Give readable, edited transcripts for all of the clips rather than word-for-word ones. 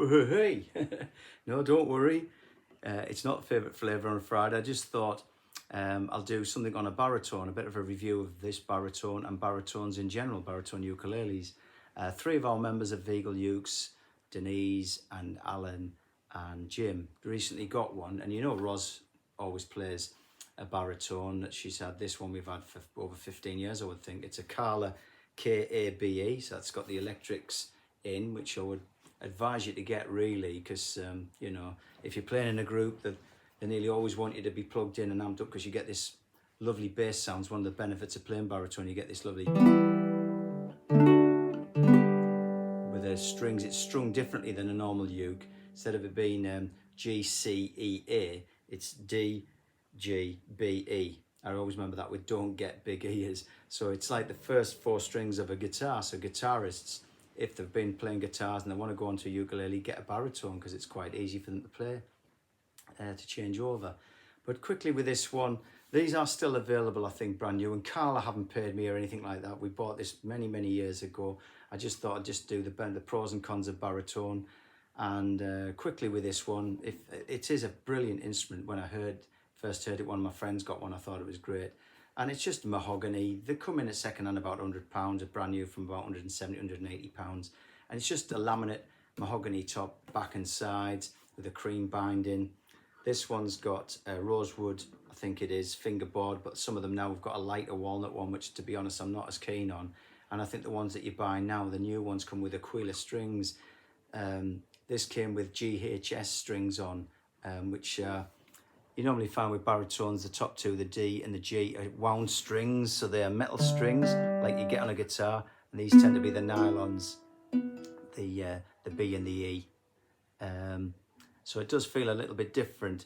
Hey, no, don't worry. It's not favourite flavour on a Friday. I just thought I'll do something on a baritone, a bit of a review of this baritone and baritones in general, baritone ukuleles. Three of our members of Eagle Ukes, Denise and Alan and Jim, recently got one. And you know Roz always plays a baritone. She's had this one we've had for over 15 years, I would think. It's a Kala K-A-B-E, so that's got the electrics in, which I would advise you to get really, because you know, if you're playing in a group, that they nearly always want you to be plugged in and amped up, because you get this lovely bass sounds. One of the benefits of playing baritone, you get this lovely with the strings. It's strung differently than a normal uke. Instead of it being G, C, E, A, it's D, G, B, E. I always remember that with don't get big ears. So it's like the first four strings of a guitar. So guitarists, if they've been playing guitars and they want to go onto a ukulele, get a baritone, because it's quite easy for them to play, to change over. But quickly with this one, these are still available, I think, brand new. And Carla haven't paid me or anything like that. We bought this many, many years ago. I just thought I'd just do the pros and cons of baritone. And quickly with this one, if it is a brilliant instrument. When I first heard it, one of my friends got one, I thought it was great. And it's just mahogany. They come in at second hand about £100, a brand new from about £170, £180. And it's just a laminate mahogany top, back and sides, with a cream binding. This one's got a rosewood, I think it is, fingerboard, but some of them now have got a lighter walnut one, which to be honest, I'm not as keen on. And I think the ones that you buy now, the new ones, come with Aquila strings. This came with GHS strings on, which you normally find with baritones, the top two, the D and the G, are wound strings. So they are metal strings like you get on a guitar, and these tend to be the nylons, the B and the E. So it does feel a little bit different,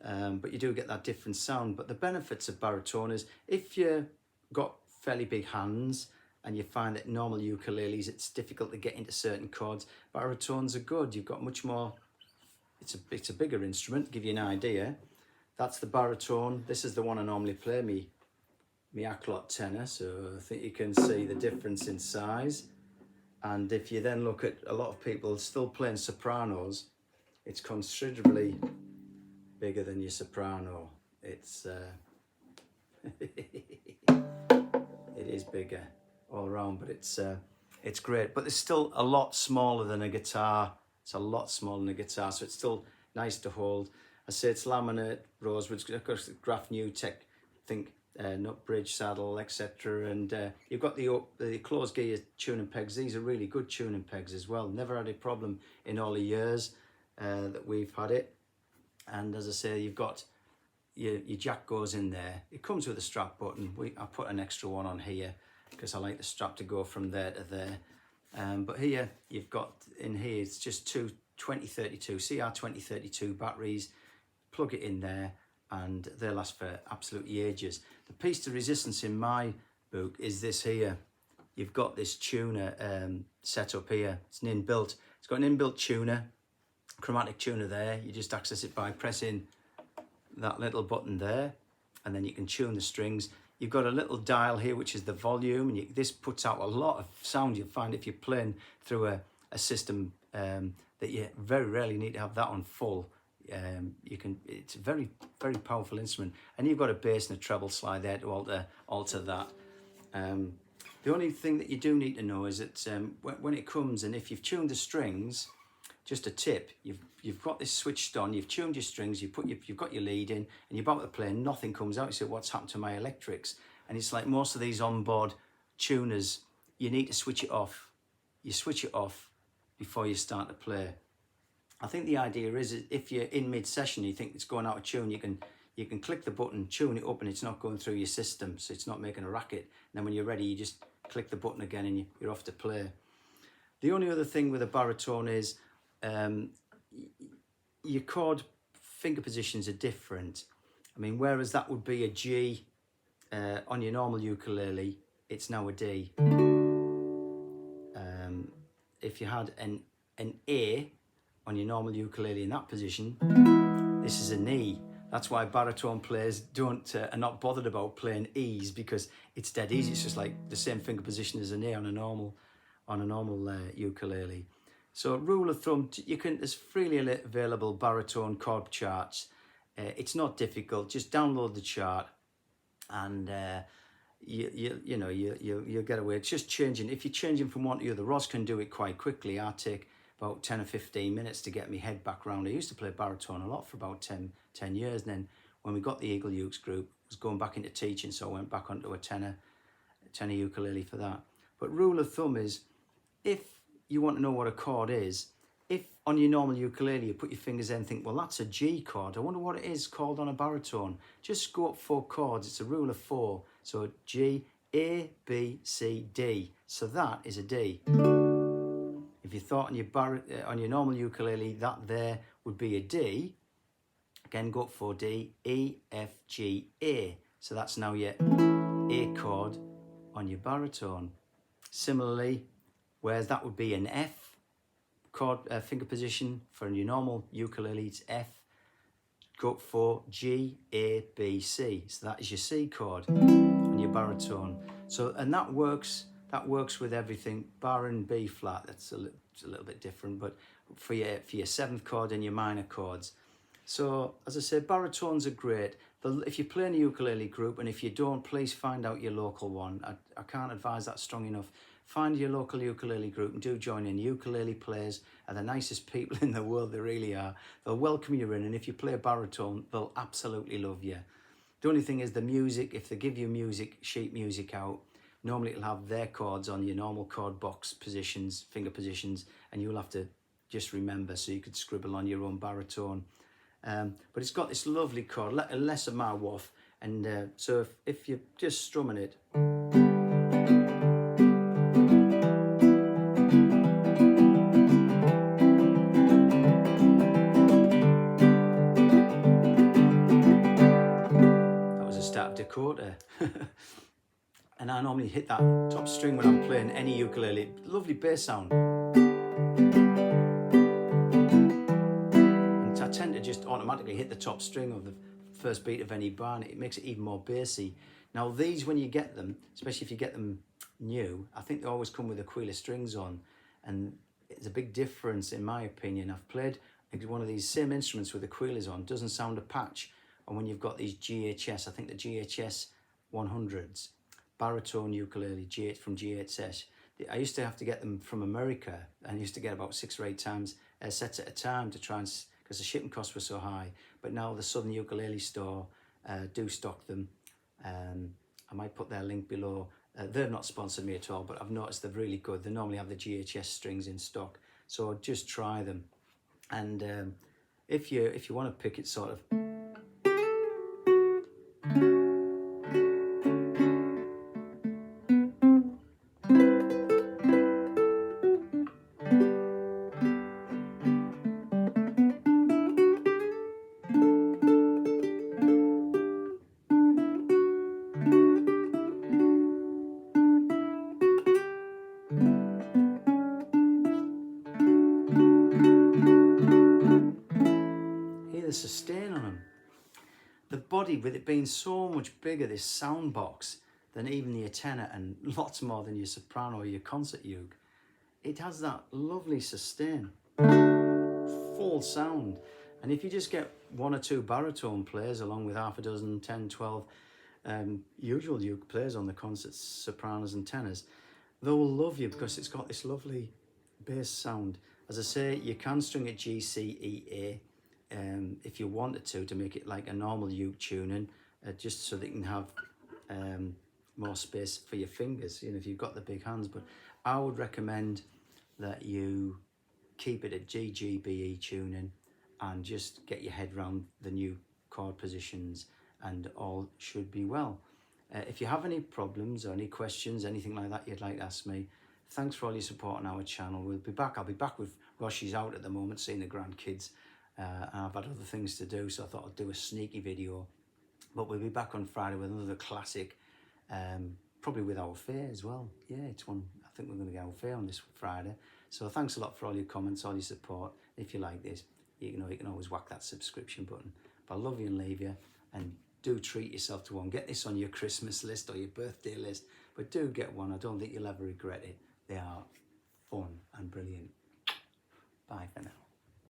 but you do get that different sound. But the benefits of baritone is, if you've got fairly big hands and you find that normal ukuleles, it's difficult to get into certain chords, baritones are good. You've got much more, it's a bigger instrument. To give you an idea, that's the baritone. This is the one I normally play, me Acklot tenor. So I think you can see the difference in size. And if you then look at a lot of people still playing sopranos, it's considerably bigger than your soprano. It's it is bigger all around, but it's great. But it's still a lot smaller than a guitar. It's a lot smaller than a guitar, so it's still nice to hold. I say it's laminate, rosewood, of course, Graf New Tech, think nut bridge, saddle, etc. And you've got the closed gear tuning pegs. These are really good tuning pegs as well. Never had a problem in all the years that we've had it. And as I say, you've got your jack goes in there. It comes with a strap button. I put an extra one on here because I like the strap to go from there to there. But here you've got, in here, it's just two 2032 CR2032 batteries. Plug it in there and they'll last for absolutely ages. The piece de resistance in my book is this here. You've got this tuner set up here. It's an inbuilt, it's got an inbuilt tuner, chromatic tuner there. You just access it by pressing that little button there, and then you can tune the strings. You've got a little dial here, which is the volume, and this puts out a lot of sound. You'll find if you're playing through a system that you very rarely need to have that on full. It's a very, very powerful instrument, and you've got a bass and a treble slide there to alter that. The only thing that you do need to know is that when it comes, and if you've tuned the strings, just a tip, you've got this switched on, you've tuned your strings, you've got your lead in, and you're about to play, and nothing comes out. You say, what's happened to my electrics? And it's like most of these onboard tuners, you need to switch it off. You switch it off before you start to play. I think the idea is, if you're in mid-session, you think it's going out of tune, you can click the button, tune it up, and it's not going through your system, so it's not making a racket. And then when you're ready, you just click the button again and you're off to play. The only other thing with a baritone is your chord finger positions are different. I mean, whereas that would be a G on your normal ukulele, it's now a D. If you had an A on your normal ukulele in that position, this is an E. That's why baritone players are not bothered about playing E's, because it's dead easy. It's just like the same finger position as an A on a normal ukulele. So rule of thumb, there's freely available baritone chord charts. It's not difficult. Just download the chart, and you'll get away. It's just changing. If you're changing from one to the other, Ross can do it quite quickly. I take about 10 or 15 minutes to get my head back round. I used to play baritone a lot for about 10 years. And then when we got the Eagle Ukes group, I was going back into teaching, so I went back onto a tenor ukulele for that. But rule of thumb is, if you want to know what a chord is, if on your normal ukulele you put your fingers in and think, well, that's a G chord, I wonder what it is called on a baritone. Just go up 4 chords. It's a rule of 4. So G, A, B, C, D. So that is a D. If you thought on your normal ukulele that there would be a D, again go up 4, D, E, F, G, A. So that's now your A chord on your baritone. Similarly, whereas that would be an F chord finger position for your normal ukulele, it's F. Go up 4, G, A, B, C. So that is your C chord on your baritone. So, and that works with everything, bar and B flat. That's a little bit different, but for your 7th chord and your minor chords. So as I said, baritones are great. If you play in a ukulele group, and if you don't, please find out your local one. I can't advise that strong enough. Find your local ukulele group and do join in. Ukulele players are the nicest people in the world, they really are. They'll welcome you in, and if you play a baritone, they'll absolutely love you. The only thing is the music. If they give you sheet music out, normally it'll have their chords on your normal chord box positions, finger positions, and you'll have to just remember, so you could scribble on your own baritone. But it's got this lovely chord, less of my waff, and so if you're just strumming it, that was a start of Dakota. And I normally hit that top string when I'm playing any ukulele. Lovely bass sound. And I tend to just automatically hit the top string of the first beat of any bar, and it makes it even more bassy. Now these, when you get them, especially if you get them new, I think they always come with Ukulele strings on, and it's a big difference in my opinion. I've played one of these same instruments with Ukuleles on, doesn't sound a patch. And when you've got these GHS, I think the GHS 100s, baritone ukulele from GHS, I used to have to get them from America, and I used to get about 6 or 8 sets at a time to try and, because the shipping costs were so high. But now the Southern Ukulele Store do stock them. I might put their link below. They've not sponsored me at all, but I've noticed they're really good. They normally have the GHS strings in stock, so just try them. And if you want to pick it sort of, the sustain on them. The body, with it being so much bigger, this sound box, than even your tenor, and lots more than your soprano or your concert uke, it has that lovely sustain, full sound. And if you just get 1 or 2 baritone players along with half a dozen, 10, 12 usual uke players on the concerts, sopranos and tenors, they will love you, because it's got this lovely bass sound. As I say, you can string it G, C, E, A, if you wanted to make it like a normal uke tuning, just so that you can have more space for your fingers, if you've got the big hands. But I would recommend that you keep it at G, G, B, E tuning, and just get your head around the new chord positions, and all should be well. If you have any problems or any questions, anything like that you'd like to ask me, thanks for all your support on our channel. We'll be back. I'll be back with Roshi's out at the moment, seeing the grandkids. And I've had other things to do, so I thought I'd do a sneaky video. But we'll be back on Friday with another classic, probably with our fair as well. Yeah, it's one. I think we're going to get our fair on this Friday. So thanks a lot for all your comments, all your support. If you like this, you can always whack that subscription button. But I love you and leave you, and do treat yourself to one. Get this on your Christmas list or your birthday list, but do get one. I don't think you'll ever regret it. They are fun and brilliant. Bye for now.